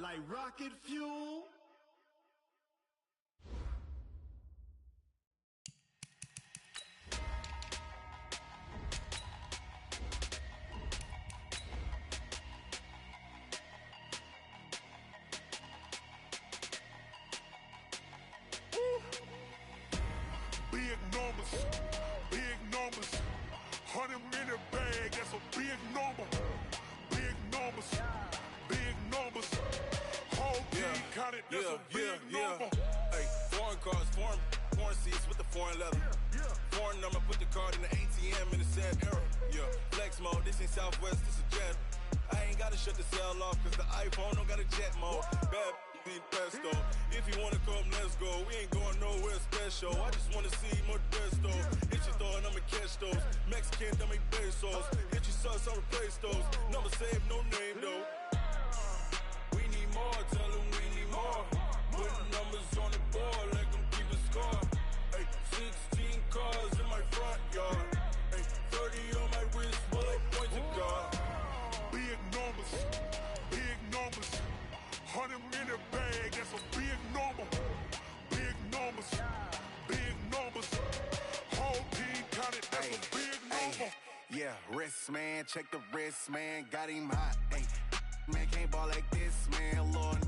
like rocket fuel. Big numbers, 100-minute bag, that's a big number. Big numbers, whole team counted, that's a big number. Hey, foreign cars, foreign seats with the foreign leather. Foreign number, put the card in the ATM in the sad era. Yeah, flex mode, this ain't Southwest, this is Jet. I ain't gotta shut the cell off, cause the iPhone don't got a jet mode. Bad be pesto. If you wanna come, let's go. We ain't going nowhere special. I just wanna see more desto. Hit your throw and I'ma catch those. Mexican, I make pesos. Hit your sauce, I'll replace those. Number save, no name though. We need more, tell them we need more. Putting numbers on the board, let them keep a score. Hey, 16 cars in my front yard. Hey, 30 on my wrist, while I point to God. Big numbers, 100-minute bag, that's a big number. Big numbers, whole team counted, that's a big number. Yeah, wrist man, check the wrist man, got him hot. Ay, man can't ball like this, man. Lord,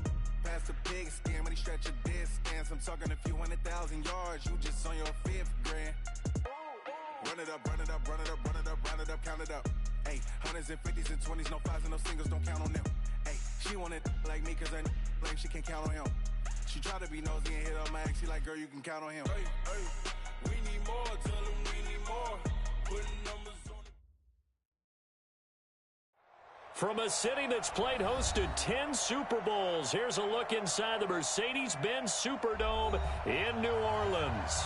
pass the pig skin when he stretch a distance. I'm talking a few 100,000 yards, you just on your 5th grand. Run it up, count it up. Ay, hundreds and 50s and 20s, no 5s and no singles, don't count on them. Ay, she want it like me, cause I like she can't count on him. She try to be nosy and hit up my ex, she like, girl, you can count on him. Hey, we need more, tell them we need more. Putting numbers on the... From a city that's played host to 10 Super Bowls, here's a look inside the Mercedes-Benz Superdome in New Orleans.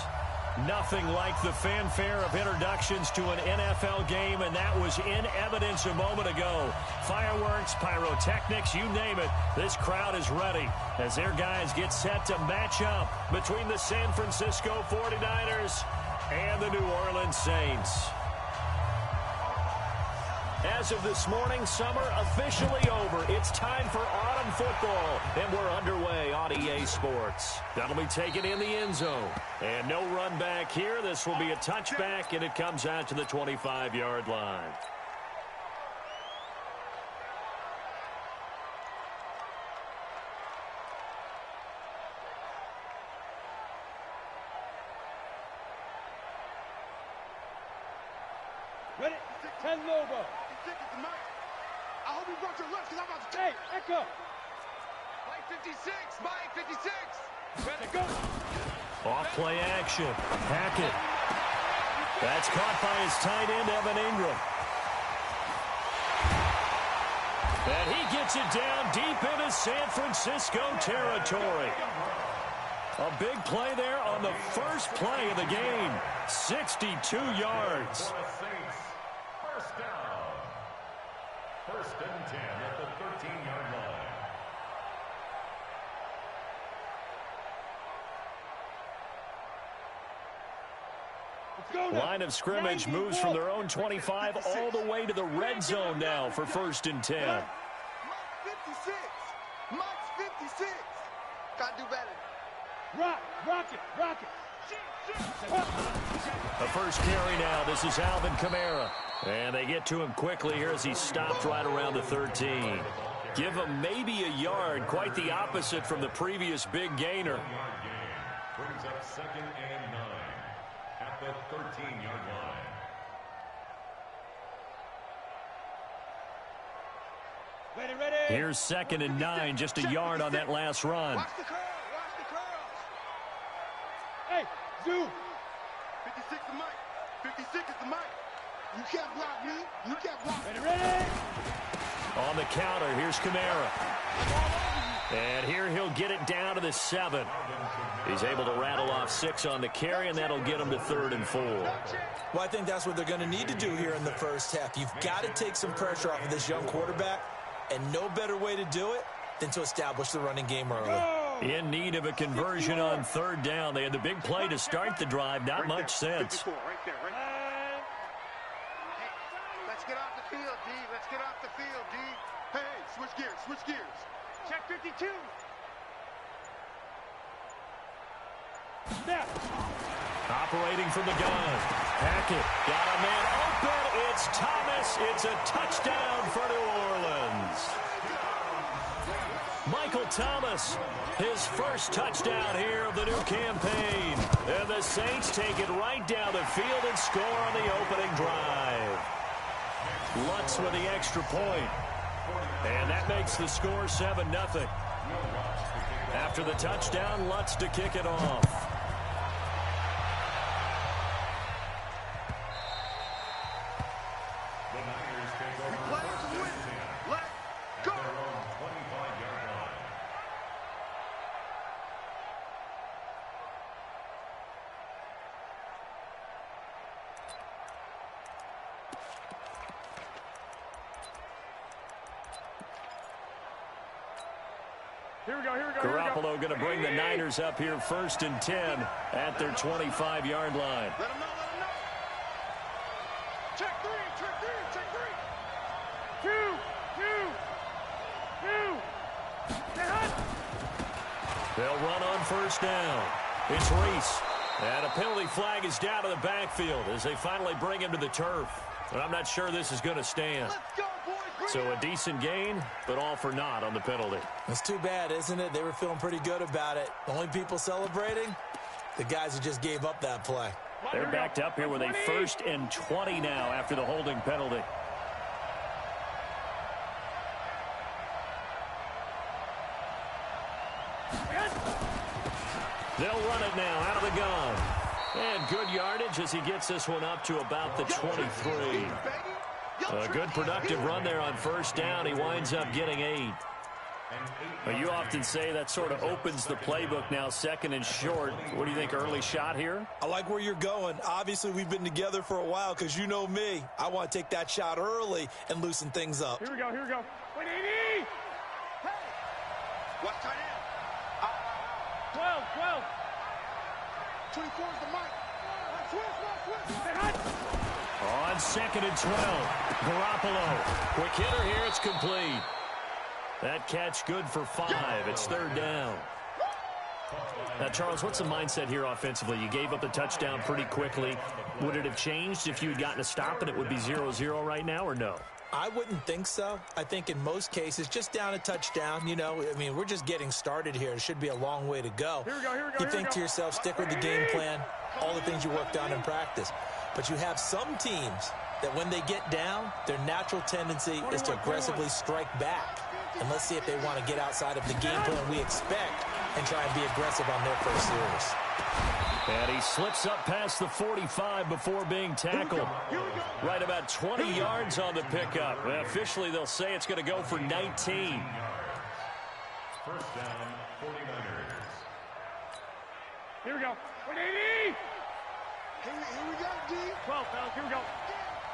Nothing like the fanfare of introductions to an NFL game, and that was in evidence a moment ago. Fireworks, pyrotechnics, you name it. This crowd is ready as their guys get set to match up between the San Francisco 49ers and the New Orleans Saints. As of this morning, summer officially over. It's time for autumn football, and we're underway on EA Sports. That'll be taken in the end zone. And no run back here. This will be a touchback, and it comes out to the 25-yard line. Ready? 10 Lobo. I hope you brought your lunch, because I'm about to Hey, Echo. Mike 56, Mike 56. Ready, go. Off play action. Hackett. That's caught by his tight end, Evan Ingram. And he gets it down deep into San Francisco territory. A big play there on the first play of the game. 62 yards. First down. First and 10 at the 13-yard line. Let's go now. Line of scrimmage moves from their own 25 all the way to the red zone now for first and 10. Mike 56. Mike 56. Gotta do better. Rock it. The first carry now. This is Alvin Kamara. And they get to him quickly here as he stopped right around the 13. Give him maybe a yard. Quite the opposite from the previous big gainer. Brings up 2nd and 9 at the 13-yard line. Ready. Here's 2nd and 9. Just a yard on that last run. Watch the curls. Hey, Zoo. 56 is Mike. 56 is the Mike. You can't block me. You can't block me. Ready. On the counter, here's Kamara. And here he'll get it down to the 7. He's able to rattle off 6 on the carry, and that'll get him to 3rd and 4. Well, I think that's what they're going to need to do here in the first half. You've got to take some pressure off of this young quarterback, and no better way to do it than to establish the running game early. In need of a conversion on 3rd down. They had the big play to start the drive. Not much sense. Right there. Let's get off the field, D. Let's get off the field, D. Hey, switch gears. Check 52. Snap. Operating from the gun. Hackett got a man open. It's Thomas. It's a touchdown for New Orleans. Michael Thomas, his first touchdown here of the new campaign. And the Saints take it right down the field and score on the opening drive. Lutz with the extra point. And that makes the score 7-0. After the touchdown, Lutz to kick it off. Garoppolo going to bring the Niners up here 1st and 10 at their 25-yard line. Let them know. Check three. They'll run on 1st down. It's Reese. And a penalty flag is down to the backfield as they finally bring him to the turf. But I'm not sure this is going to stand. Let's go, boys. So a decent gain, but all for naught on the penalty. That's too bad, isn't it? They were feeling pretty good about it. The only people celebrating, the guys who just gave up that play. They're backed up here with a 1st and 20 now after the holding penalty. They'll run it now out of the gun. And good yardage as he gets this one up to about the 23. A good productive run there on 1st down. He winds up getting 8. Well, you often say that sort of opens the playbook now, 2nd and short. What do you think, early shot here? I like where you're going. Obviously, we've been together for a while because you know me. I want to take that shot early and loosen things up. Here we go. 180. Hey. Watch tight end. 12. 24 is the mic. Switch. On 2nd and 12, Garoppolo. Quick hitter here, it's complete. That catch good for 5. It's 3rd down. Now, Charles, what's the mindset here offensively? You gave up the touchdown pretty quickly. Would it have changed if you had gotten a stop and it would be 0-0 right now, or no? I wouldn't think so. I think in most cases, just down a touchdown, you know, I mean, we're just getting started here. It should be a long way to go. Here we go. You think to yourself, stick with the game plan, all the things you worked on in practice. But you have some teams that when they get down, their natural tendency is to aggressively strike back. And let's see if they want to get outside of the game plan we expect and try and be aggressive on their first series. And he slips up past the 45 before being tackled. Right about 20 yards on the pickup. Officially, they'll say it's going to go for 19. 1st down, 49ers. Here we go. 180. Here we go, D. 12, fellas. Here we go.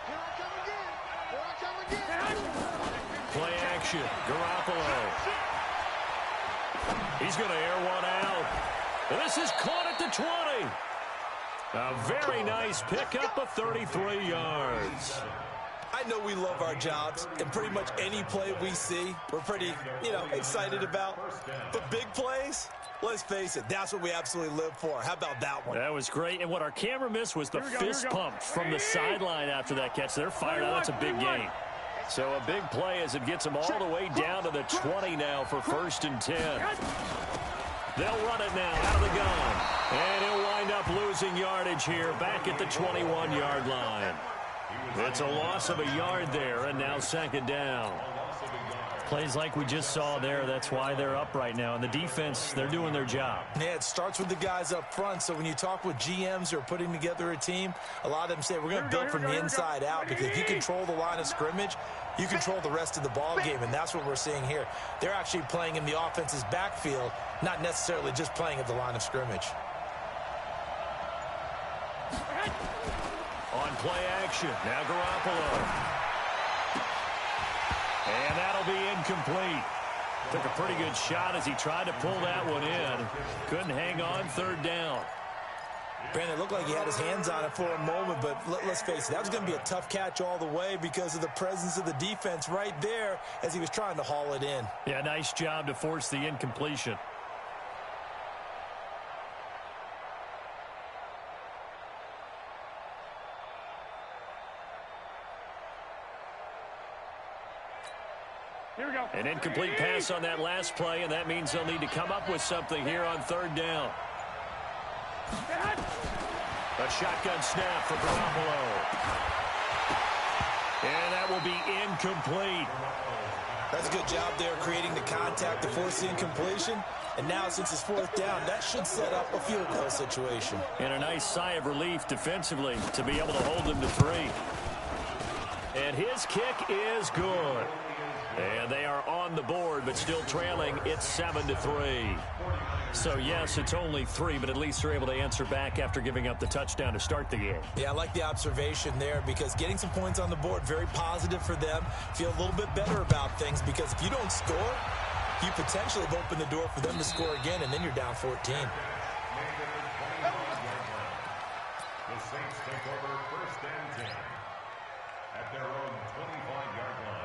Here I come again. Play action. Garoppolo. He's going to air one out. And this is caught at the 20. A very nice pickup of 33 yards. I know we love our jobs, and pretty much any play we see, we're pretty, excited about. But big plays, let's face it, that's what we absolutely live for. How about that one? That was great. And what our camera missed was the fist pump from the sideline after that catch. They're fired out. That's a big gain. So a big play as it gets them all the way down to the 20 now for 1st and 10. They'll run it now out of the gun. And he'll wind up losing yardage here back at the 21-yard line. It's a loss of a yard there, and now 2nd down. Plays like we just saw there, that's why they're up right now. And the defense, they're doing their job. Yeah, it starts with the guys up front. So when you talk with GMs who are putting together a team, a lot of them say we're going to build from the inside out, because if you control the line of scrimmage, you control the rest of the ball game, and that's what we're seeing here. They're actually playing in the offense's backfield, not necessarily just playing at the line of scrimmage. On play action, now Garoppolo. And that'll be incomplete. Took a pretty good shot as he tried to pull that one in. Couldn't hang on, 3rd down. Brandon, it looked like he had his hands on it for a moment, but let's face it, that was going to be a tough catch all the way because of the presence of the defense right there as he was trying to haul it in. Yeah, nice job to force the incompletion. Here we go. An incomplete pass on that last play, and that means they'll need to come up with something here on third down. A shotgun snap for Garoppolo. And that will be incomplete. That's a good job there creating the contact to force the incompletion. And now since it's fourth down, that should set up a field goal situation. And a nice sigh of relief defensively to be able to hold them to 3. And his kick is good. And they are on the board, but still trailing. It's 7-3. So, yes, it's only 3, but at least they're able to answer back after giving up the touchdown to start the game. Yeah, I like the observation there because getting some points on the board, very positive for them. Feel a little bit better about things because if you don't score, you potentially have opened the door for them to score again, and then you're down 14. The Saints take over first and 10 at their own 25-yard line.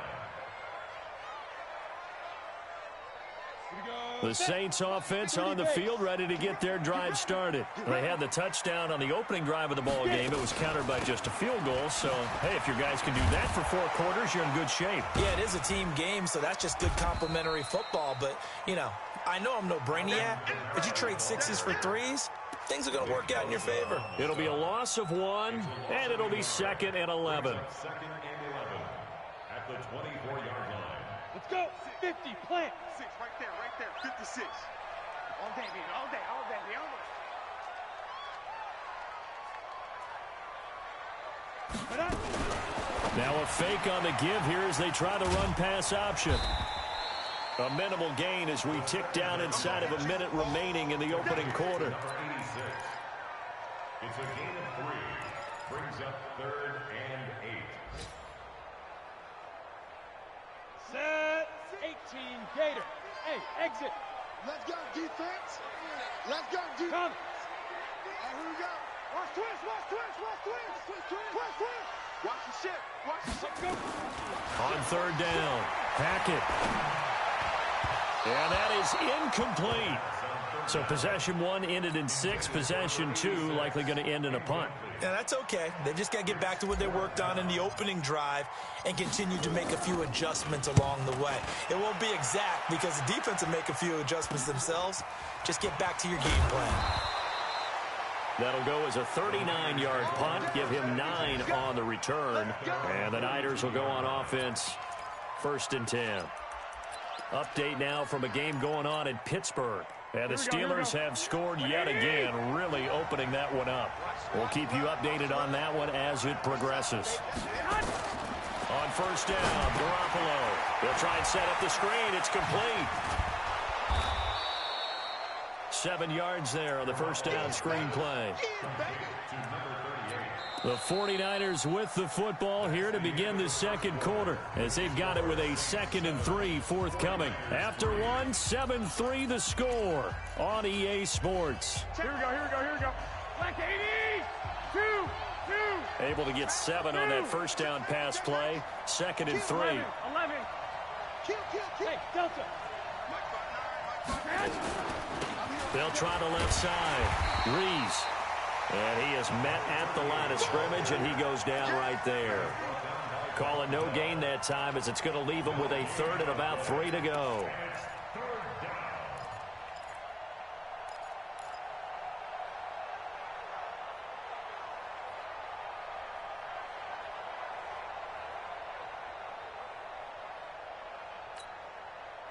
The Saints offense on the field, ready to get their drive started. They had the touchdown on the opening drive of the ball game. It was countered by just a field goal. So, hey, if your guys can do that for 4 quarters, you're in good shape. Yeah, it is a team game, so that's just good complementary football. But, you know, I know I'm no brainiac, but you trade 6s for 3s, things are going to work out in your favor. It'll be a loss of 1, and it'll be 2nd and 11. Second and 11 at the 24-yard line. Let's go. 50, plant. 6 right there, 56. All day, baby, all day, all day, all day. Now a fake on the give here as they try the run-pass option. A minimal gain as we tick down inside of a minute remaining in the opening quarter. Number 86. It's a gain of 3. Brings up 3rd and 8. Set. 18, Gator. Hey, exit. Let's go, defense. Let's go, defense. Come. Here we go. Watch twist, watch twist, watch twist. Twist. Watch the shit. Watch the shit. Go. On third down, Hackett. And that is incomplete. So possession 1 ended in 6. Possession 2 likely going to end in a punt. Yeah, that's okay. They've just got to get back to what they worked on in the opening drive and continue to make a few adjustments along the way. It won't be exact because the defense will make a few adjustments themselves. Just get back to your game plan. That'll go as a 39-yard punt. Give him 9 on the return. And the Niners will go on offense. 1st and 10. Update now from a game going on in Pittsburgh. And the Steelers have scored yet again, really opening that one up. We'll keep you updated on that one as it progresses. On first down, Garoppolo. They'll try and set up the screen. It's complete. 7 yards there on the first down screen play. The 49ers with the football here to begin the second quarter as they've got it with a 2nd and 3 forthcoming. After 1, 7-3 the score on EA Sports. Here we go. Black 80. 2. Able to get 7 on that first down pass play. 2nd and 3. 11. Hey, Delta. They'll try the left side. Reese. And he is met at the line of scrimmage, and he goes down right there. Calling no gain that time as it's going to leave him with a 3rd and about 3 to go.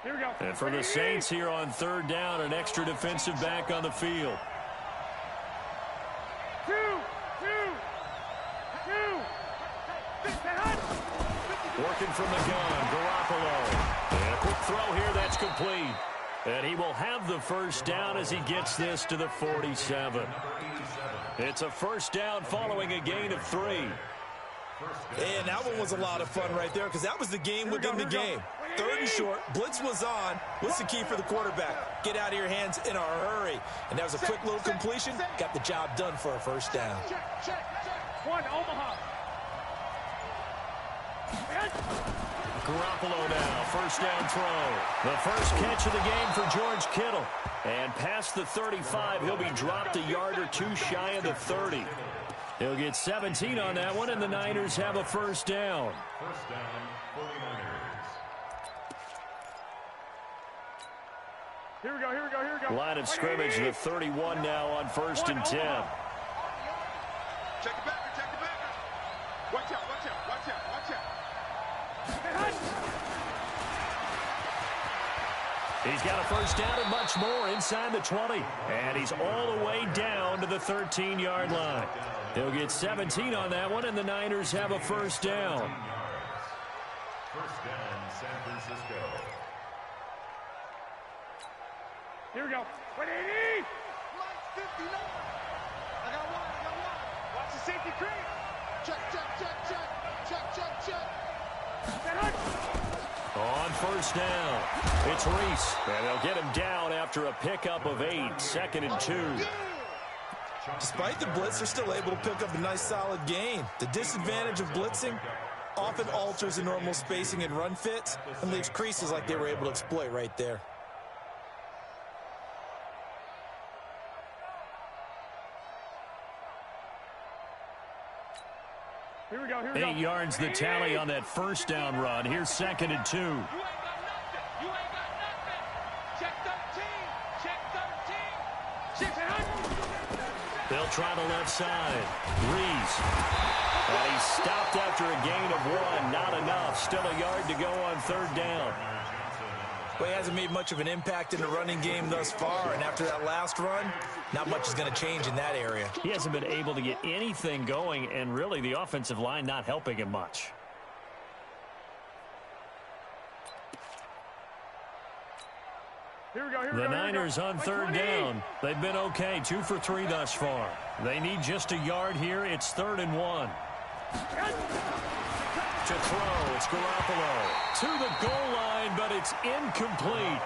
Here we go. And for the Saints here on third down, an extra defensive back on the field. 2. Working from the gun, Garoppolo. And a quick throw here, that's complete. And he will have the first down as he gets this to the 47. It's a first down following a gain of 3. And that one was a lot of fun right there because that was the game within the game. 3rd and short, blitz was on. What's the key for the quarterback? Get out of your hands in a hurry. And that was a quick little completion. Got the job done for a first down. One, Omaha. Garoppolo now, first down throw. The first catch of the game for George Kittle. And past the 35, he'll be dropped a yard or two shy of the 30. He'll get 17 on that one, and the Niners have a first down. First down, 49ers. Here we go, here we go, here we go. Line of scrimmage, the 31 now on 1st and 10. Check it back, check it back. Watch out, watch out, watch out, watch out. He's got a first down and much more inside the 20. And he's all the way down to the 13-yard line. He'll get 17 on that one, and the Niners have a first down. First down, San Francisco. Here we go. 180. Mike 59. I got one. Watch the safety creep. Check, check, check, check. Check, check, check. On first down, it's Reese. And they'll get him down after a pickup of 8, 2nd and 2. Despite the blitz, they're still able to pick up a nice solid gain. The disadvantage of blitzing often alters the normal spacing and run fits and leaves creases like they were able to exploit right there. Here we go, here we go. 8 yards the tally on that first down run. Here's 2nd and 2. You ain't got nothing. You ain't got nothing. Check 13. Check 13. Check 13. They'll try the left side. Reese. And he's stopped after a gain of 1. Not enough. Still a yard to go on 3rd down. Well, he hasn't made much of an impact in the running game thus far, and after that last run, not much is going to change in that area. He hasn't been able to get anything going, and really the offensive line not helping him much. Here we go, here we The go. Niners on 3rd down. They've been okay, 2 for 3 thus far. They need just a yard here. It's 3rd and 1. To throw, it's Garoppolo. To the goal line, but it's incomplete.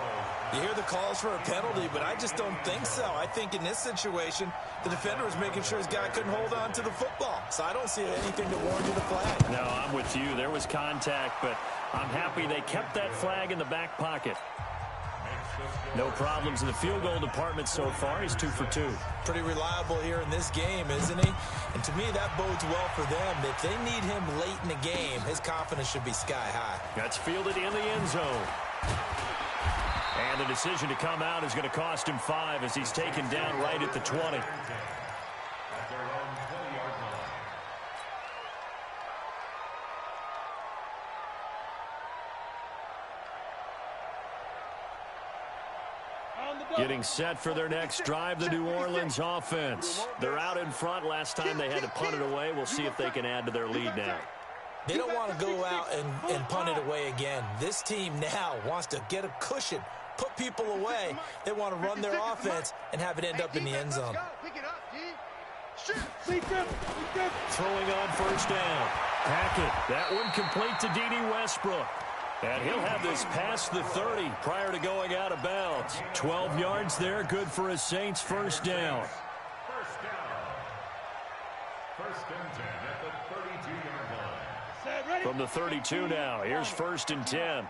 You hear the calls for a penalty, but I just don't think so. I think in this situation, the defender was making sure his guy couldn't hold on to the football. So I don't see anything to warrant you the flag. No, I'm with you. There was contact, but I'm happy they kept that flag in the back pocket. No problems in the field goal department so far. He's 2 for 2. Pretty reliable here in this game, isn't he? And to me, that bodes well for them. If they need him late in the game, his confidence should be sky high. That's fielded in the end zone. And the decision to come out is going to cost him 5 as he's taken down right at the 20. Getting set for their next drive, the New Orleans offense. They're out in front. Last time they had to punt it away. We'll see if they can add to their lead now. They don't want to go out and punt it away again. This team now wants to get a cushion, put people away. They want to run their offense and have it end up in the end zone. Throwing on first down. Hackett. That one complete to D.D. Westbrook. And he'll have this past the 30 prior to going out of bounds. 12 yards there, good for a Saints first down. First down. First and 10 at the 32-yard line. From the 32 now, here's 1st and 10.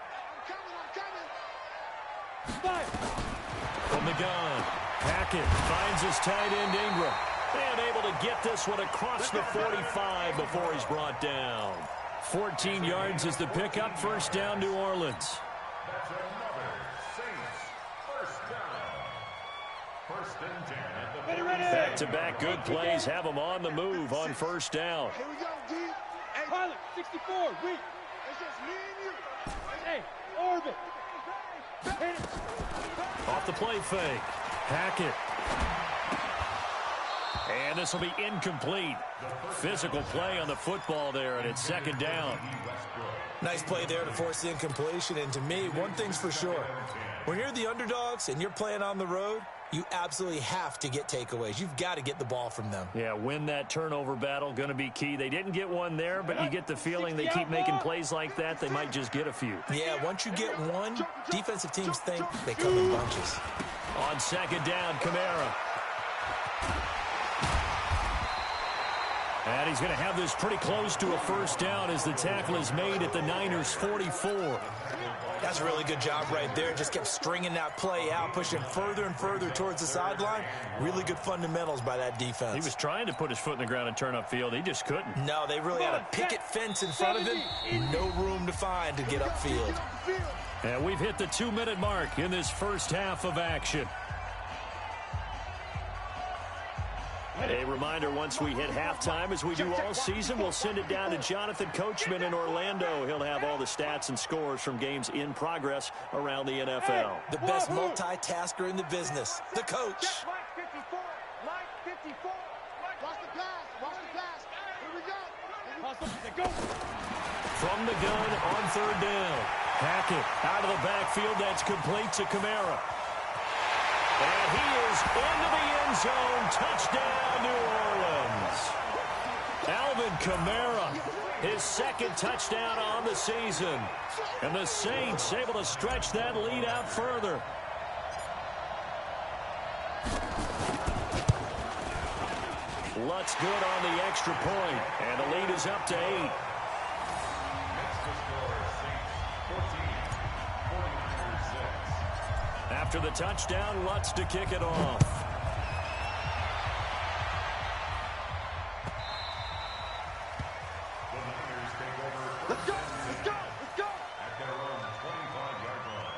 From the gun, Hackett finds his tight end Ingram. And able to get this one across the 45 before he's brought down. 14 yards is the pickup. First down, New Orleans. That's another Saints first down. First and 10 at the 30. Back-to-back good plays have them on the move on first down. Here we go, D. Hey, Pilot, 64, weak. it's just me and you. Hey, orbit. Off the play fake. Hackett. And this will be incomplete. Physical play on the football there, and it's 2nd down. Nice play there to force the incompletion. And to me, one thing's for sure. When you're the underdogs and you're playing on the road, you absolutely have to get takeaways. You've got to get the ball from them. Yeah, win that turnover battle, going to be key. They didn't get one there, but you get the feeling they keep making plays like that, they might just get a few. Yeah, once you get one, defensive teams think they come in bunches. On second down, Kamara. And he's going to have this pretty close to a first down as the tackle is made at the Niners' 44. That's a really good job right there. Just kept stringing that play out, pushing further and further towards the sideline. Really good fundamentals by that defense. He was trying to put his foot in the ground and turn upfield. He just couldn't. No, they really had a picket fence in front of him. No room to find to get upfield. And we've hit the 2-minute mark in this first half of action. A reminder, once we hit halftime, as we do all season, we'll send it down to Jonathan Coachman in Orlando. He'll have all the stats and scores from games in progress around the NFL. The best multitasker in the business, the coach. Line 54. Line 54. Watch the pass. Watch the pass. Here we go. From the gun on third down. Hackett out of the backfield. That's complete to Kamara. And he is into the end zone. Touchdown, New Orleans. Alvin Kamara, his second touchdown on the season. And the Saints able to stretch that lead out further. Lutz good on the extra point. And the lead is up to 8. After the touchdown, Lutz to kick it off. Let's go. Let's go. Let's go. At their own 25-yard line.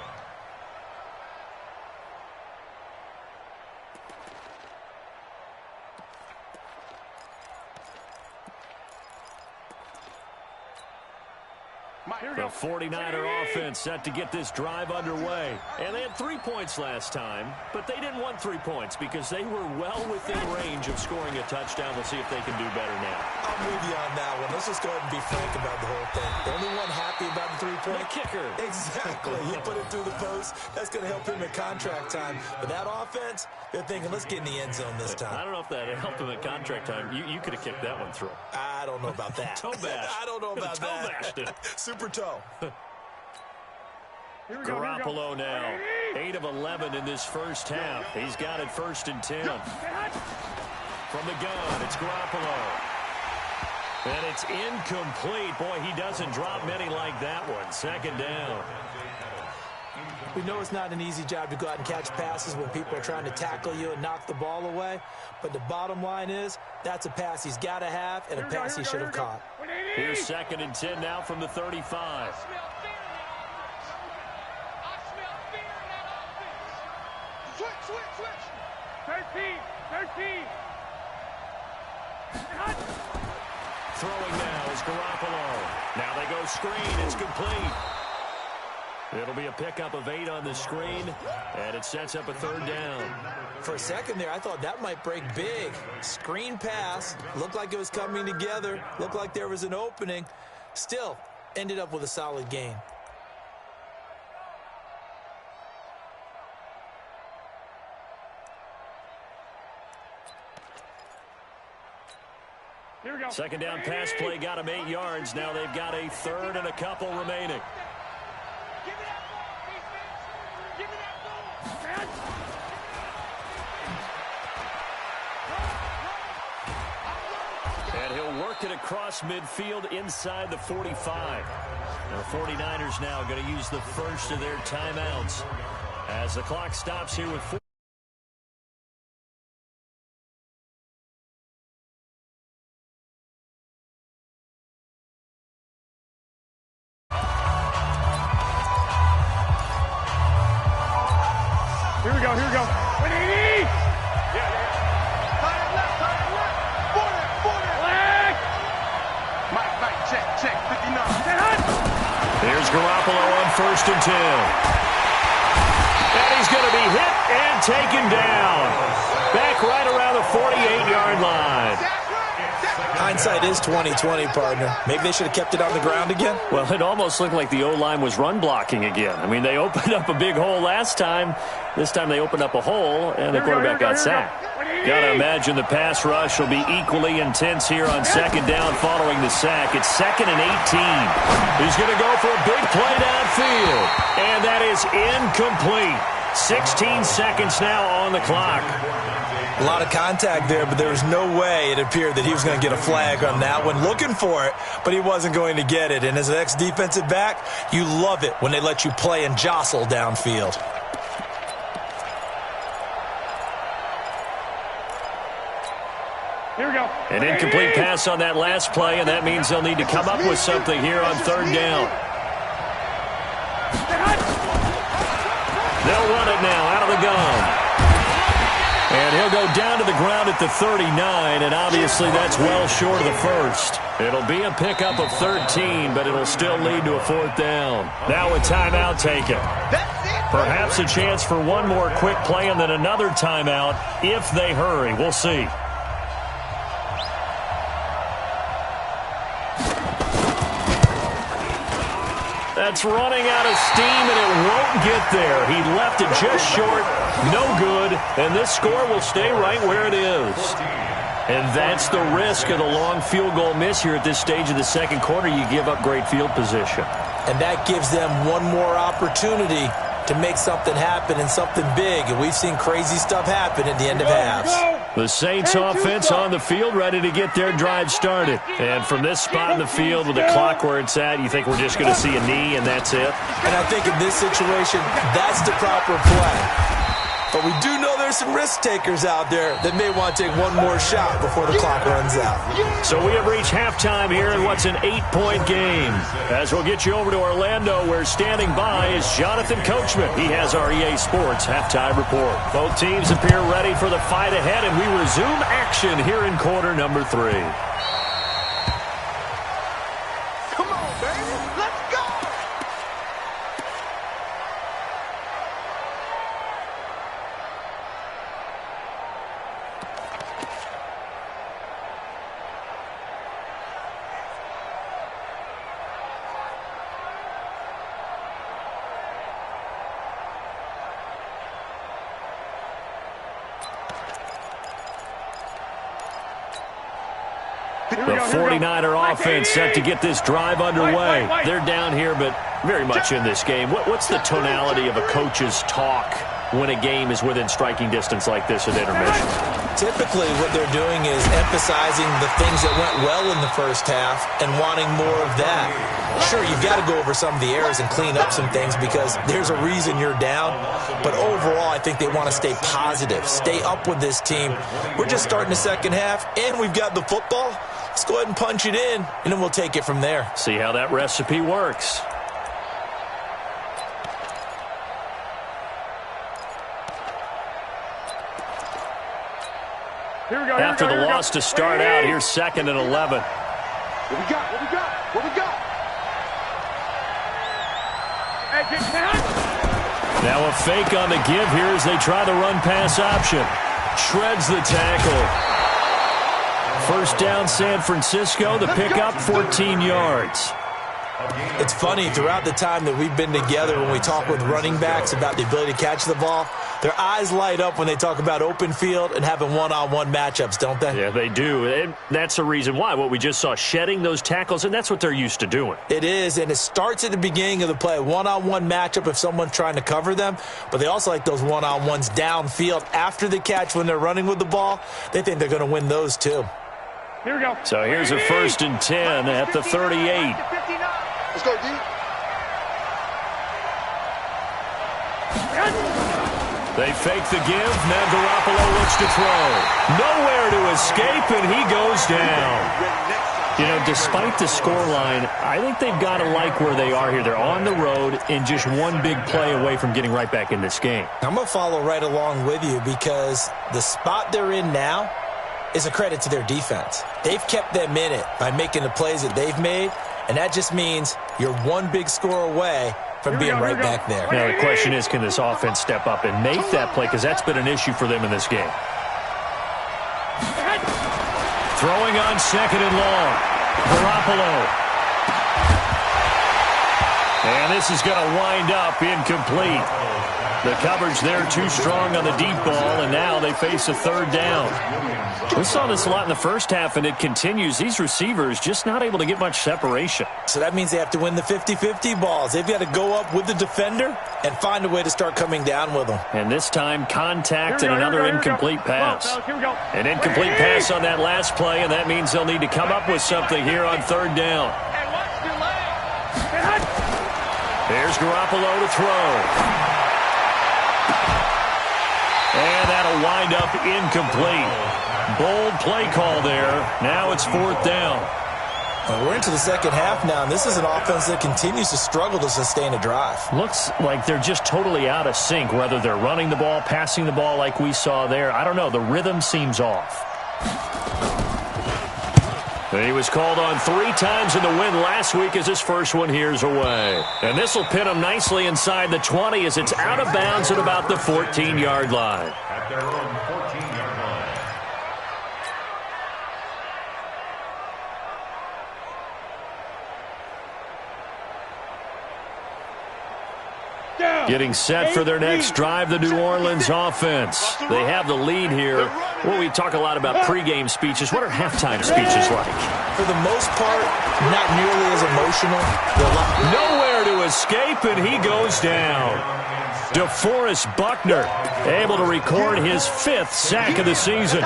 The 49er offense set to get this drive underway. And they had 3 points last time, but they didn't want 3 points because they were well within range of scoring a touchdown. We'll see if they can do better now. I'm with you on that one. Let's just go ahead and be frank about the whole thing. The only one happy about the 3-point? The kicker. Exactly. He put it through the post. That's going to help him at contract time. But that offense, they're thinking, let's get in the end zone this time. I don't know if that helped him at contract time. You could have kicked that one through. I don't know about that. Toe bash. I don't know about Toe that. bashed it. Super toe. Garoppolo now, 8 of 11 in this first half. He's got it 1st and 10. From the gun, it's Garoppolo. And it's incomplete. Boy, he doesn't drop many like that one. 2nd down. We know it's not an easy job to go out and catch passes when people are trying to tackle you and knock the ball away. But the bottom line is, that's a pass he's got to have and a pass he should have caught. Here's 2nd and 10 now from the 35. Switch. 13. Throwing now is Garoppolo. Now they go screen. It's complete. It'll be a pickup of 8 on the screen, and it sets up a 3rd down. For a second there, I thought that might break big. Screen pass. Looked like it was coming together. Looked like there was an opening. Still, ended up with a solid gain. Here we go. 2nd down pass play got him 8 yards. Now they've got a 3rd and a couple remaining. Give me that ball, defense. Give me that ball. And he'll work it across midfield inside the 45. The 49ers now going to use the first of their timeouts as the clock stops here with 4. Here we go. 180! Yeah. Tie it left. 40. Leg! Mike, check. 59. Here's Garoppolo on 1st and 10. And he's going to be hit and taken down. Back right around the 48-yard line. I hindsight is 20/20, partner. Maybe they should have kept it on the ground again. Well, it almost looked like the O-line was run blocking again. I mean, they opened up a big hole last time. This time they opened up a hole, and the quarterback got sacked. Got to imagine the pass rush will be equally intense here on second down following the sack. It's 2nd and 18. He's going to go for a big play downfield, and that is incomplete. 16 seconds now on the clock. A lot of contact there, but there was no way it appeared that he was going to get a flag on that one. Looking for it, but he wasn't going to get it. And as an ex-defensive back, you love it when they let you play and jostle downfield. Here we go. An incomplete pass on that last play, and that means they'll need to come up with something here on 3rd down. They'll run it now out of the gun. And he'll go down to the ground at the 39, and obviously that's well short of the first. It'll be a pickup of 13, but it'll still lead to a 4th down. Now a timeout taken. Perhaps a chance for one more quick play and then another timeout if they hurry. We'll see. That's running out of steam, and it won't get there. He left it just short, no good, and this score will stay right where it is. And that's the risk of the long field goal miss here at this stage of the second quarter. You give up great field position. And that gives them one more opportunity to make something happen and something big. And we've seen crazy stuff happen at the end of halves. The Saints offense on the field ready to get their drive started. And from this spot in the field with the clock where it's at, you think we're just going to see a knee and that's it? And I think in this situation, that's the proper play. But we do know there's some risk takers out there that may want to take one more shot before the clock runs out. So we have reached halftime here in what's an 8-point game. As we'll get you over to Orlando, where standing by is Jonathan Coachman. He has our EA Sports halftime report. Both teams appear ready for the fight ahead, and we resume action here in quarter number 3. Come on, baby. Let's go. The 49er offense set to get this drive underway. They're down here, but very much in this game. What's the tonality of a coach's talk when a game is within striking distance like this at intermission? Typically, what they're doing is emphasizing the things that went well in the first half and wanting more of that. Sure, you've got to go over some of the errors and clean up some things because there's a reason you're down. But overall, I think they want to stay positive, stay up with this team. We're just starting the second half, and we've got the football. Let's go ahead and punch it in, and then we'll take it from there. See how that recipe works. After the loss to start out, here's 2nd and 11. What we got? What we got? What we got? Now a fake on the give here as they try the run-pass option. Shreds the tackle. First down, San Francisco. The pickup, 14 yards. It's funny, throughout the time that we've been together, when we talk with running backs about the ability to catch the ball, their eyes light up when they talk about open field and having one-on-one matchups, don't they? Yeah, they do. And that's the reason why. What we just saw, shedding those tackles, and that's what they're used to doing. It is, and it starts at the beginning of the play. One-on-one matchup if someone's trying to cover them, but they also like those one-on-ones downfield after the catch when they're running with the ball. They think they're going to win those, too. Here we go. So here's a 1st and 10 at the 38. Let's go, D. They fake the give. Now Garoppolo looks to throw. Nowhere to escape, and he goes down. You know, despite the scoreline, I think they've got to like where they are here. They're on the road and just one big play away from getting right back in this game. I'm going to follow right along with you because the spot they're in now is a credit to their defense. They've kept them in it by making the plays that they've made, and that just means you're one big score away from being right back there. Now, the question is, can this offense step up and make that play? Because that's been an issue for them in this game. Throwing on second and long. Garoppolo. And this is going to wind up incomplete. The coverage there too strong on the deep ball, and now they face a third down. We saw this a lot in the first half, and it continues. These receivers just not able to get much separation. So that means they have to win the 50-50 balls. They've got to go up with the defender and find a way to start coming down with them. And this time, contact and another incomplete pass. An incomplete pass on that last play, and that means they'll need to come up with something here on third down. Here's Garoppolo to throw. And that'll wind up incomplete. Bold play call there. Now it's fourth down. Well, we're into the second half now, and this is an offense that continues to struggle to sustain a drive. Looks like they're just totally out of sync, whether they're running the ball, passing the ball like we saw there. I don't know. The rhythm seems off. He was called on 3 times in the win last week as his first one here's away. And this will pin him nicely inside the 20 as it's out of bounds at about the 14-yard line. At their own 14-yard line. Getting set for their next drive, the New Orleans offense. They have the lead here. Well, we talk a lot about pregame speeches. What are halftime speeches like? For the most part, not nearly as emotional. Nowhere to escape, and he goes down. DeForest Buckner able to record his 5th sack of the season.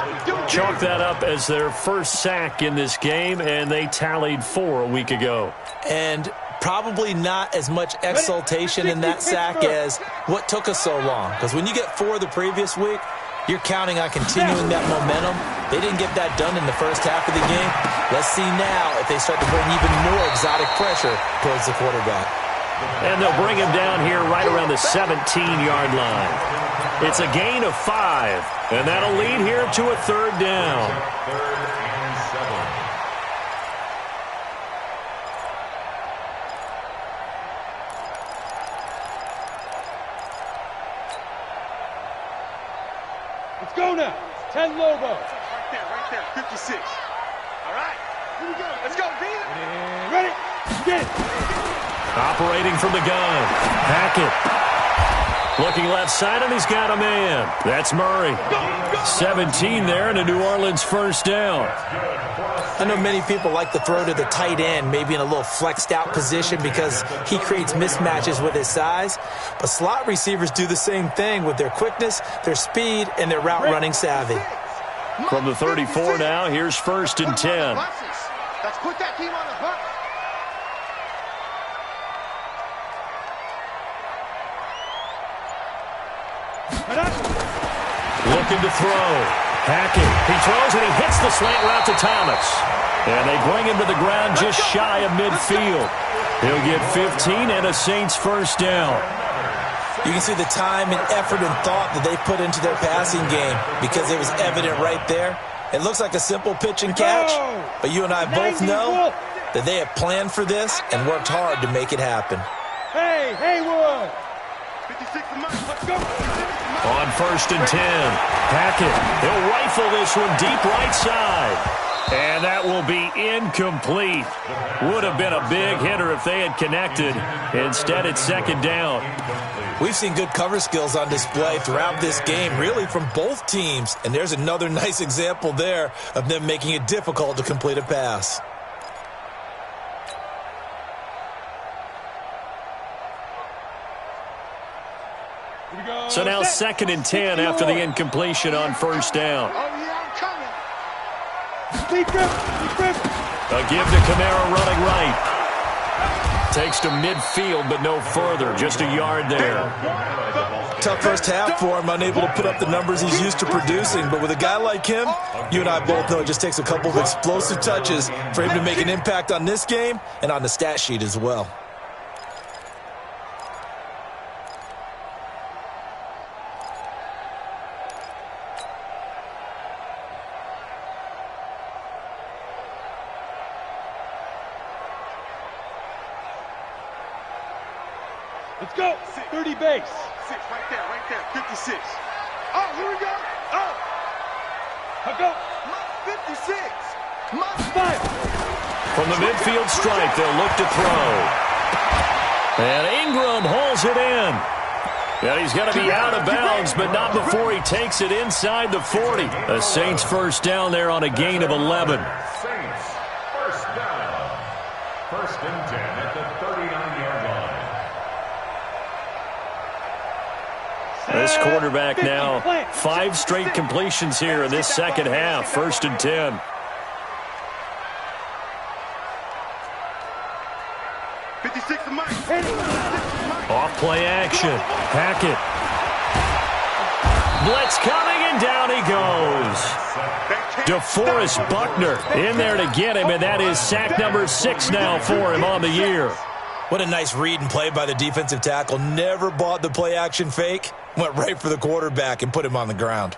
Chalk that up as their first sack in this game, and they tallied 4 a week ago. And probably not as much exultation in that sack as what took us so long. Because when you get 4 the previous week, you're counting on continuing that momentum. They didn't get that done in the first half of the game. Let's see now if they start to bring even more exotic pressure towards the quarterback. And they'll bring him down here right around the 17-yard line. It's a gain of 5, and that'll lead here to a third down. Third and 7. Let's go now. 10 Lobo. Right there, 56. All right, here we go. Let's go, V. Ready? Get it. Operating from the gun. Hackett. Looking left side, and he's got a man. That's Murray. 17 there, and a New Orleans first down. I know many people like to throw to the tight end, maybe in a little flexed out position because he creates mismatches with his size. But slot receivers do the same thing with their quickness, their speed, and their route running savvy. From the 34 now, here's 1st and 10. Let's put that team on the bus. Looking to throw. Hackett. He throws, and he hits the slant route to Thomas. And they bring him to the ground just shy of midfield. He'll get 15 and a Saints first down. You can see the time and effort and thought that they put into their passing game because it was evident right there. It looks like a simple pitch and catch, but you and I both know that they have planned for this and worked hard to make it happen. Hey, Haywood. 56 to mine. Let's go. On 1st and 10, Hackett. He'll rifle this one deep right side. And that will be incomplete. Would have been a big hitter if they had connected. Instead, it's 2nd down. We've seen good cover skills on display throughout this game, really from both teams. And there's another nice example there of them making it difficult to complete a pass. So now 2nd and 10 after the incompletion on 1st down. Oh, yeah, I'm coming. Deep grip. A give to Kamara running right. Takes to midfield, but no further. Just a yard there. Tough first half for him, unable to put up the numbers he's used to producing. But with a guy like him, you and I both know it just takes a couple of explosive touches for him to make an impact on this game and on the stat sheet as well. Let's go. 30 base. 6 right there, 56. Oh, here we go. Oh. Let's go. 56. From the midfield stripe, they'll look to throw. And Ingram hauls it in. And he's going to be out of bounds, but not before he takes it inside the 40. The Saints first down there on a gain of 11. Saints first down. First and 10 at the 39-yard line. This quarterback now 5 straight completions here in this second half. First and 10. Off play action. Hackett. Blitz coming, and down he goes. DeForest Buckner in there to get him, and that is sack number 6 now for him on the year. What a nice read and play by the defensive tackle. Never bought the play action fake. Went right for the quarterback and put him on the ground.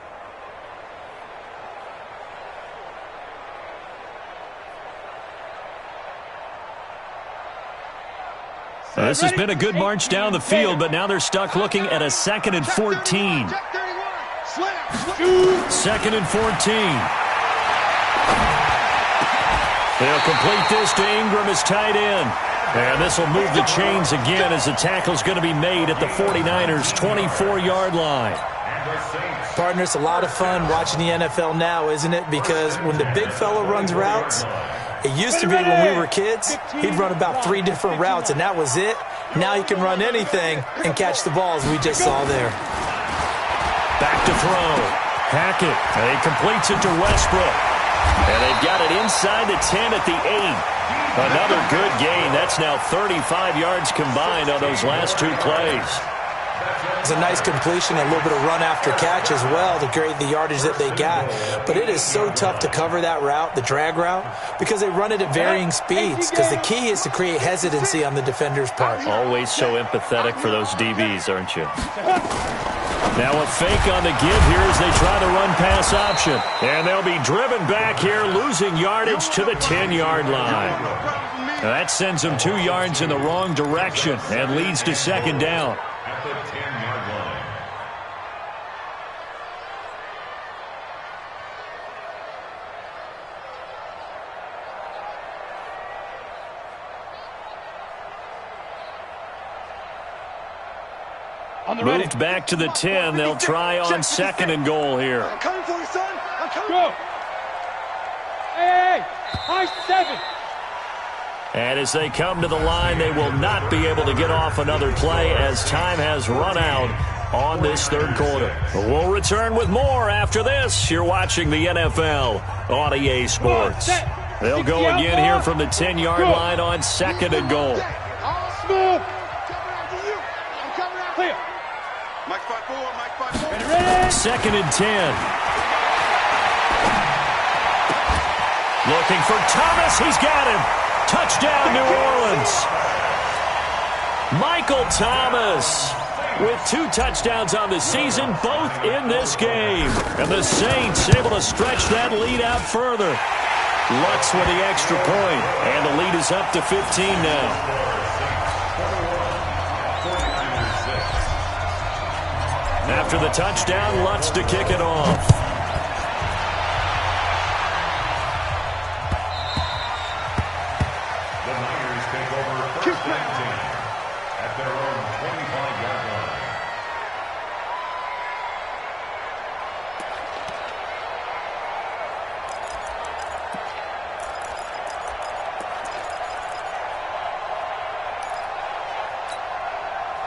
This has been a good march down the field, but now they're stuck looking at a 2nd and 14. 2nd and 14. They'll complete this to Ingram as tight end. And this will move the chains again as the tackle's going to be made at the 49ers' 24-yard line. Partner, it's a lot of fun watching the NFL now, isn't it? Because when the big fella runs routes, it used to be when we were kids, he'd run about 3 different routes, and that was it. Now he can run anything and catch the balls we just saw there. Back to throw. Hackett. And he completes it to Westbrook. And they've got it inside the 10 at the 8. Another good gain. That's now 35 yards combined on those last 2 plays. It's a nice completion, a little bit of run after catch as well to create the yardage that they got. But it is so tough to cover that route, the drag route, because they run it at varying speeds. Because the key is to create hesitancy on the defender's part. Always so empathetic for those DBs, aren't you? Now a fake on the give here as they try the run-pass option. And they'll be driven back here, losing yardage to the 10-yard line. Now that sends them 2 yards in the wrong direction and leads to 2nd down. At the 10-yard line. Moved back to the 10. They'll try on 2nd and goal here. I'm coming for you, son. I'm coming. Go. Hey, high 7. And as they come to the line, they will not be able to get off another play as time has run out on this 3rd quarter. We'll return with more after this. You're watching the NFL on EA Sports. They'll go again here from the 10-yard line on 2nd and goal. Smooth. Clear. Mike 5-4, Mike 5-4. 2nd and 10. Looking for Thomas. He's got him. Touchdown, New Orleans. Michael Thomas with 2 touchdowns on the season, both in this game. And the Saints able to stretch that lead out further. Lutz with the extra point, and the lead is up to 15 now. After the touchdown, Lutz to kick it off. At their own 25-yard line.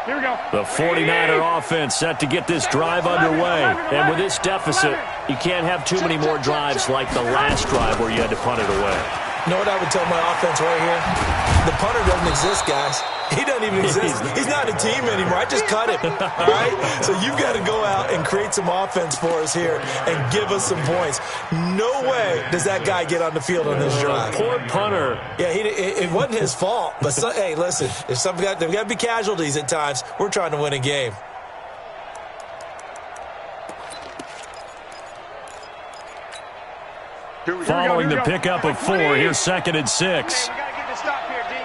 Here we go. The 49er offense set to get this drive underway. And with this deficit, you can't have too many more drives like the last drive where you had to punt it away. You know what I would tell my offense right here? The punter doesn't exist, guys. He doesn't even exist. He's not a team anymore. I just cut him. All right? So you've got to go out and create some offense for us here and give us some points. No way does that guy get on the field on this drive. Poor punter. Yeah, it wasn't his fault. But, hey, listen, there's got to be casualties at times. We're trying to win a game. Following the pickup of 4, here's 2nd and 6. We got to get this stop here, D.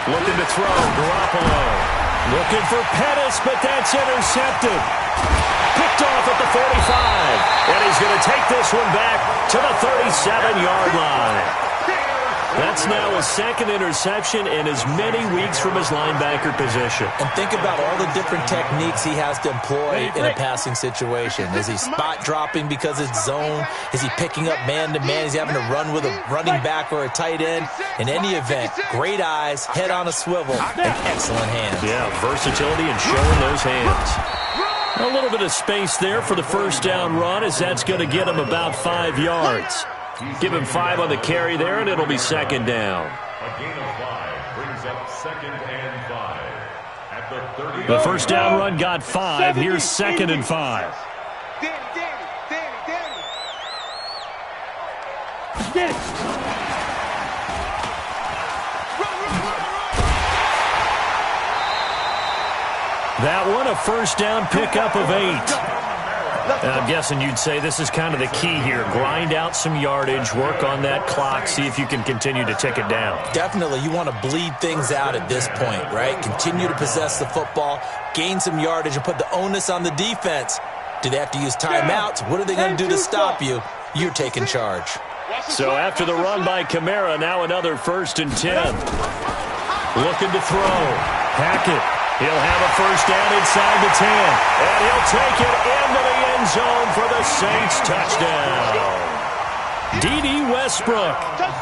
Looking to throw, Garoppolo. Looking for Pettis, but that's intercepted. Picked off at the 45. And he's going to take this one back to the 37-yard line. That's now his second interception in as many weeks from his linebacker position. And think about all the different techniques he has to employ in a passing situation. Is he spot dropping because it's zone? Is he picking up man-to-man? Is he having to run with a running back or a tight end? In any event, great eyes, head on a swivel, and excellent hands. Yeah, versatility and showing those hands. A little bit of space there for the first down run, as that's going to get him about 5 yards. Give him 5 on the carry there, and it'll be second down. A gain of 5 brings up 2nd and 5 at the 30. The first down run got 5. Here's 2nd and 5. Danny. Get it. That one, a first down pickup of 8. I'm guessing you'd say this is kind of the key here. Grind out some yardage, work on that clock, see if you can continue to tick it down. Definitely, you want to bleed things out at this point, right? Continue to possess the football, gain some yardage, and put the onus on the defense. Do they have to use timeouts? What are they going to do to stop you? You're taking charge. So after the run by Kamara, now another 1st and 10. Looking to throw. Hackett. He'll have a first down inside the 10. And he'll take it into the end zone for the Saints touchdown. D.D. Westbrook,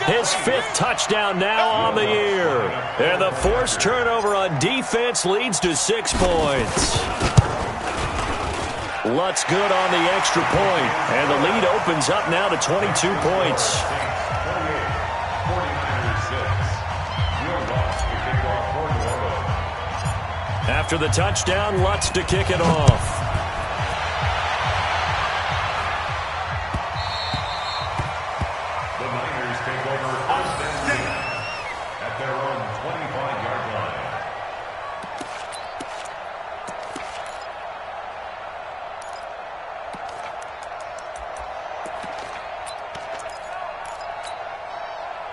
his 5th touchdown now on the year. And the forced turnover on defense leads to 6 points. Lutz good on the extra point. And the lead opens up now to 22 points. After the touchdown, Lutz to kick it off. The Niners take over 1st and 10 at their own 25-yard line.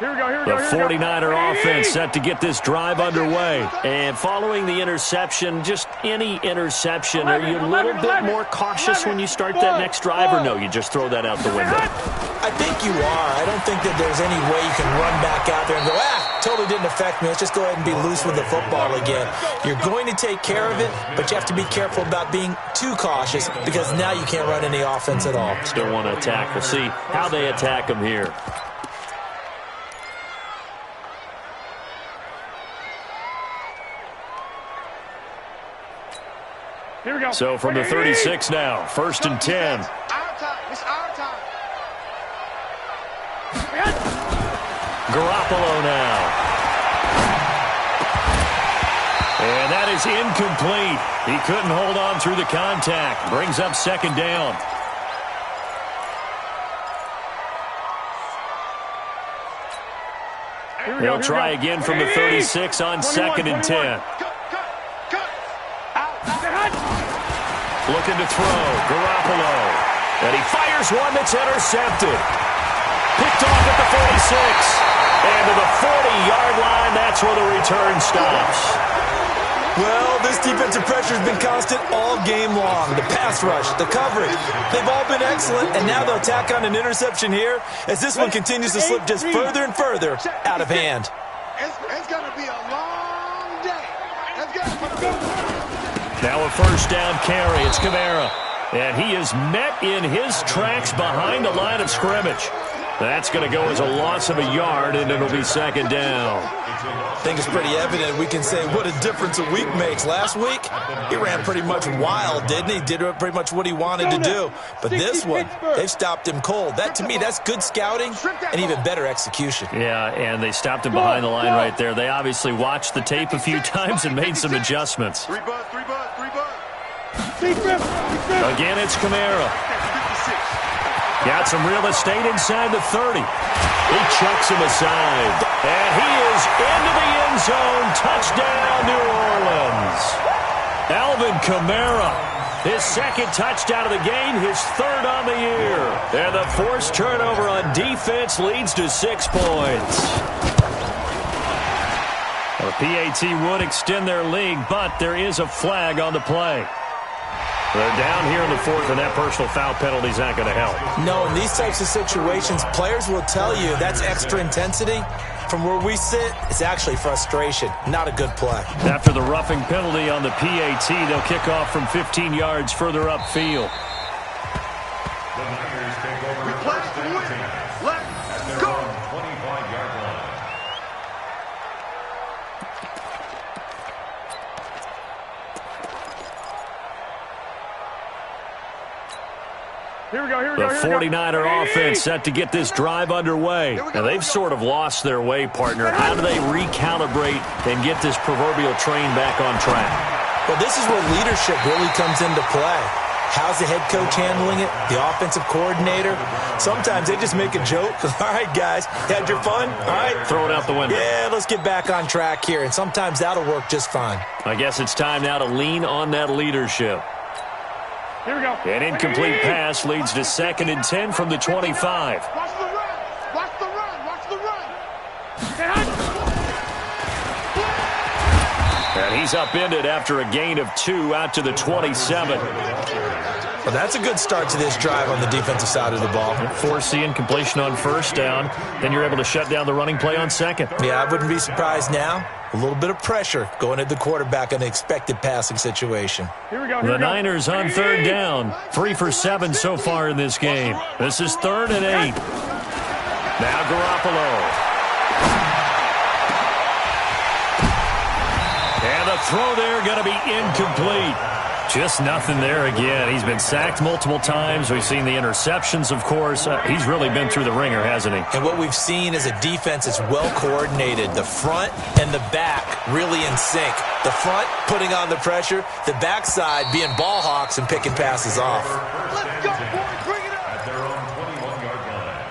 The 49er offense set to get this drive underway. And following the interception, just any interception, are you a little bit more cautious when you start that next drive, or no, you just throw that out the window? I think you are. I don't think that there's any way you can run back out there and go, totally didn't affect me. Let's just go ahead and be loose with the football again. You're going to take care of it, but you have to be careful about being too cautious because now you can't run any offense at all. Still want to attack. We'll see how they attack him here. Here we go. So from the 36 now, 1st and 10. Our time. It's our time. Garoppolo now. And that is incomplete. He couldn't hold on through the contact. Brings up 2nd down. He'll try again from the 36 on 2nd and 10. Looking to throw. Garoppolo. And he fires one that's intercepted. Picked off at the 46. And to the 40-yard line, that's where the return stops. Well, this defensive pressure has been constant all game long. The pass rush, the coverage, they've all been excellent, and now they'll tack on an interception here as this one continues to slip just further and further out of hand. It's going to be a long day. Now a first down carry. It's Kamara. And he is met in his tracks behind the line of scrimmage. That's going to go as a loss of a yard, and it'll be 2nd down. I think it's pretty evident. We can say what a difference a week makes. Last week, he ran pretty much wild, didn't he? Did pretty much what he wanted to do. But this one, they've stopped him cold. That, to me, that's good scouting and even better execution. Yeah, and they stopped him behind the line right there. They obviously watched the tape a few times and made some adjustments. Again, it's Kamara. Got some real estate inside the 30. He chucks him aside. And he is into the end zone. Touchdown, New Orleans. Alvin Kamara, his 2nd touchdown of the game, his 3rd on the year. And the forced turnover on defense leads to 6 points. The PAT would extend their lead, but there is a flag on the play. They're down here in the fourth, and that personal foul penalty is not going to help. No, in these types of situations, players will tell you that's extra intensity. From where we sit, it's actually frustration. Not a good play. After the roughing penalty on the PAT, they'll kick off from 15 yards further upfield. The Niners take over We play to win. Let's go. 25-yard line. Here we go. The 49er offense set to get this drive underway. Now, they've sort of lost their way, partner. How do they recalibrate and get this proverbial train back on track? Well, this is where leadership really comes into play. How's the head coach handling it? The offensive coordinator? Sometimes they just make a joke. All right, guys, had your fun? All right. Throw it out the window. Yeah, let's get back on track here. And sometimes that'll work just fine. I guess it's time now to lean on that leadership. Here we go. An incomplete pass leads to 2nd and 10 from the 25. Watch the run. Watch the run. Watch the run. And he's upended after a gain of 2 out to the 27. Well, that's a good start to this drive on the defensive side of the ball. Force the incompletion on first down. Then you're able to shut down the running play on second. Yeah, I wouldn't be surprised now. A little bit of pressure going at the quarterback in an expected passing situation. Here we go. The Niners on 3rd down. 3 for 7 so far in this game. This is 3rd and 8. Now Garoppolo. And the throw there going to be incomplete. Just nothing there again. He's been sacked multiple times. We've seen the interceptions, of course. He's really been through the ringer, hasn't he? And what we've seen is a defense that's well coordinated. The front and the back really in sync. The front putting on the pressure. The backside being ball hawks and picking passes off. Let's go, boys. Bring it up. At their own 21-yard line.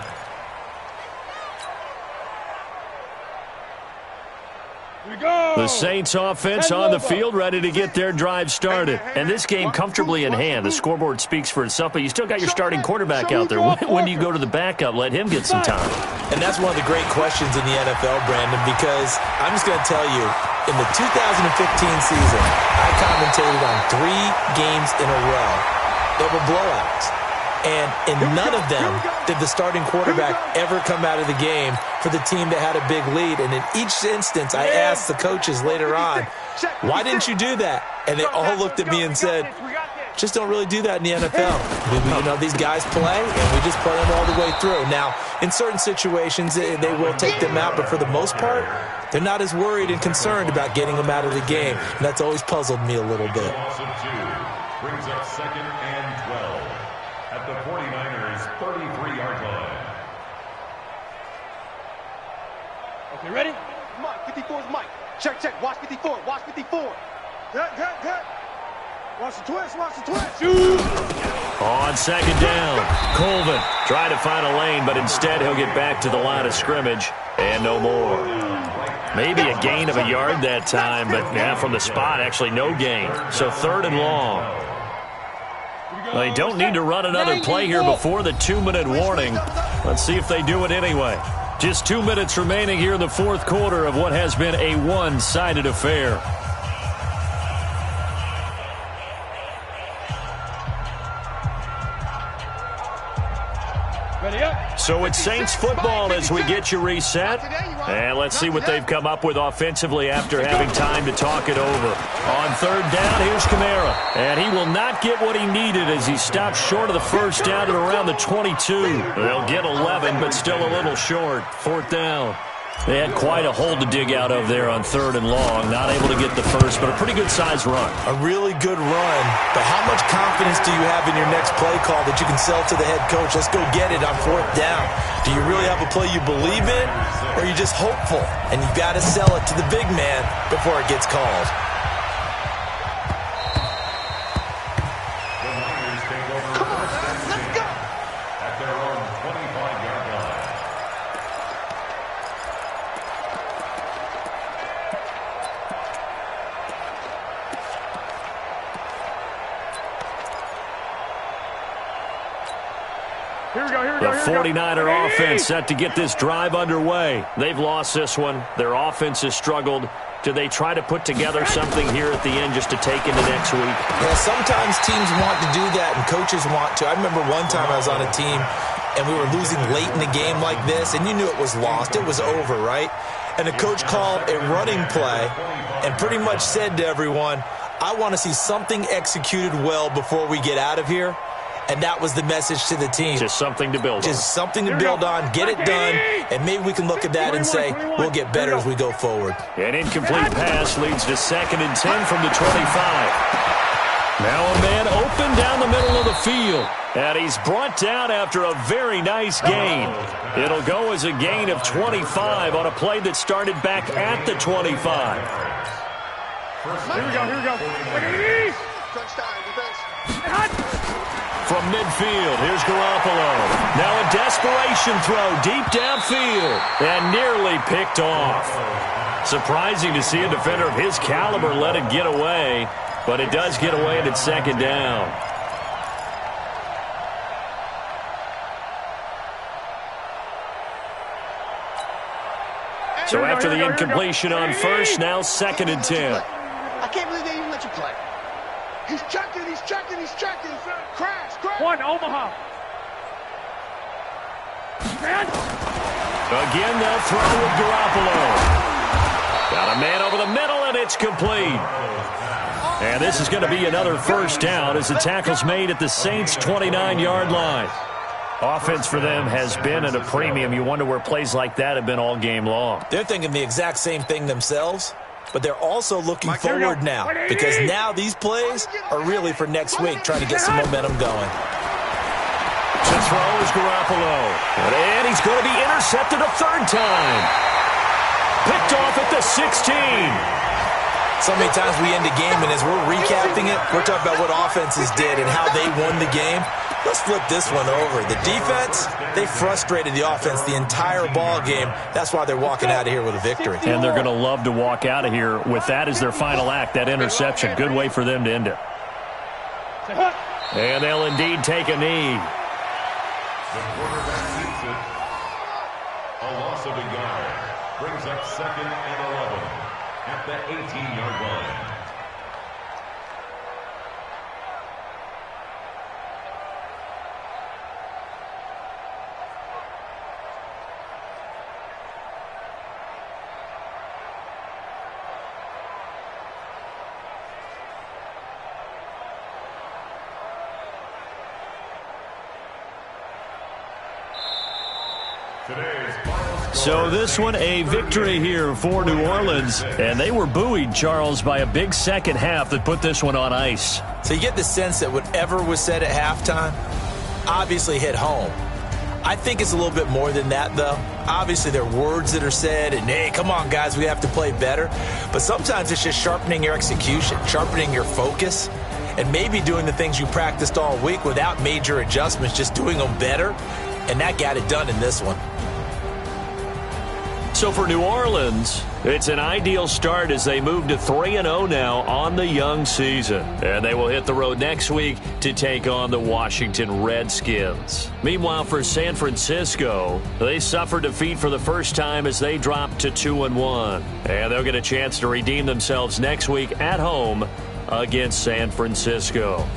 Here we go. The Saints offense on the field, ready to get their drive started. And this game comfortably in hand. The scoreboard speaks for itself, but you still got your starting quarterback out there. When do you go to the backup? Let him get some time. And that's one of the great questions in the NFL, Brandon, because I'm just going to tell you, in the 2015 season, I commentated on 3 games in a row. They were blowouts. And in none of them did the starting quarterback ever come out of the game for the team that had a big lead. And in each instance, I asked the coaches later on, why didn't you do that? And they all looked at me and said, just don't really do that in the NFL. You know, these guys play, and we just play them all the way through. Now, in certain situations, they will take them out, but for the most part, they're not as worried and concerned about getting them out of the game. And that's always puzzled me a little bit. Loss of 2 brings up 2nd and 12 at the 49ers' 33-yard line. Okay, ready? Mike, 54 is Mike. Check, check. Watch 54. Watch 54. Cut. Watch the twist. Watch the twist. Shoot. On 2nd down, Colvin tried to find a lane, but instead he'll get back to the line of scrimmage and no more. Maybe a gain of a yard that time, but yeah, from the spot, actually no gain. So 3rd and long. Well, they don't need to run another play here before the 2-minute warning. Let's see if they do it anyway. Just 2 minutes remaining here in the 4th quarter of what has been a one-sided affair. So it's Saints football as we get you reset. And let's see what they've come up with offensively after having time to talk it over. On 3rd down, here's Kamara. And he will not get what he needed as he stopped short of the first down at around the 22. They'll get 11, but still a little short. 4th down. They had quite a hole to dig out of there on 3rd and long. Not able to get the first, but a pretty good-sized run. A really good run, but how much confidence do you have in your next play call that you can sell to the head coach? Let's go get it on 4th down. Do you really have a play you believe in, or are you just hopeful? And you got to sell it to the big man before it gets called. The Niners take over 1st and 10 at their own 25-yard line. The 49er offense set to get this drive underway. They've lost this one. Their offense has struggled. do they try to put together something here at the end just to take into next week? Yeah, sometimes teams want to do that and coaches want to. I remember one time I was on a team and we were losing late in the game like this, and you knew it was lost. It was over, right? And the coach called a running play and pretty much said to everyone, I want to see something executed well before we get out of here. And that was the message to the team. Just something to build on. Just something to build on, get it done, and maybe we can look at that and say, we'll get better as we go forward. An incomplete pass leads to 2nd and 10 from the 25. Now a man open down the middle of the field. And he's brought down after a very nice gain. It'll go as a gain of 25 on a play that started back at the 25. Here we go. Touchdown, defense. From midfield, here's Garoppolo. Now a desperation throw deep downfield and nearly picked off. Surprising to see a defender of his caliber let it get away, but it does get away and it's 2nd down. So after the incompletion on first, now 2nd and 10. I can't believe they even let you play. He's checking. Crash. One, Omaha. Again, they'll throw with Garoppolo. Got a man over the middle, and it's complete. And this is going to be another first down as the tackle's made at the Saints' 29-yard line. Offense for them has been at a premium. You wonder where plays like that have been all game long. They're thinking the exact same thing themselves, but they're also looking forward now because now these plays are really for next week, trying to get some momentum going. To throw is Garoppolo. And he's going to be intercepted a 3rd time. Picked off at the 16. So many times we end a game, and as we're recapping it, we're talking about what offenses did and how they won the game. Let's flip this one over. The defense, they frustrated the offense the entire ball game. That's why they're walking out of here with a victory. And they're going to love to walk out of here with that as their final act, that interception. Good way for them to end it. And they'll indeed take a knee. The quarterback keeps it. A loss of a yard brings up 2nd and 11 at the 18-yard line. So this one, a victory here for New Orleans. And they were buoyed, Charles, by a big second half that put this one on ice. So you get the sense that whatever was said at halftime obviously hit home. I think it's a little bit more than that, though. Obviously, there are words that are said, and, hey, come on, guys, we have to play better. But sometimes it's just sharpening your execution, sharpening your focus, and maybe doing the things you practiced all week without major adjustments, just doing them better. And that got it done in this one. So for New Orleans, it's an ideal start as they move to 3-0 now on the young season. And they will hit the road next week to take on the Washington Redskins. Meanwhile, for San Francisco, they suffered defeat for the first time as they dropped to 2-1. And they'll get a chance to redeem themselves next week at home against San Francisco.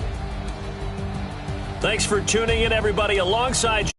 Thanks for tuning in, everybody, alongside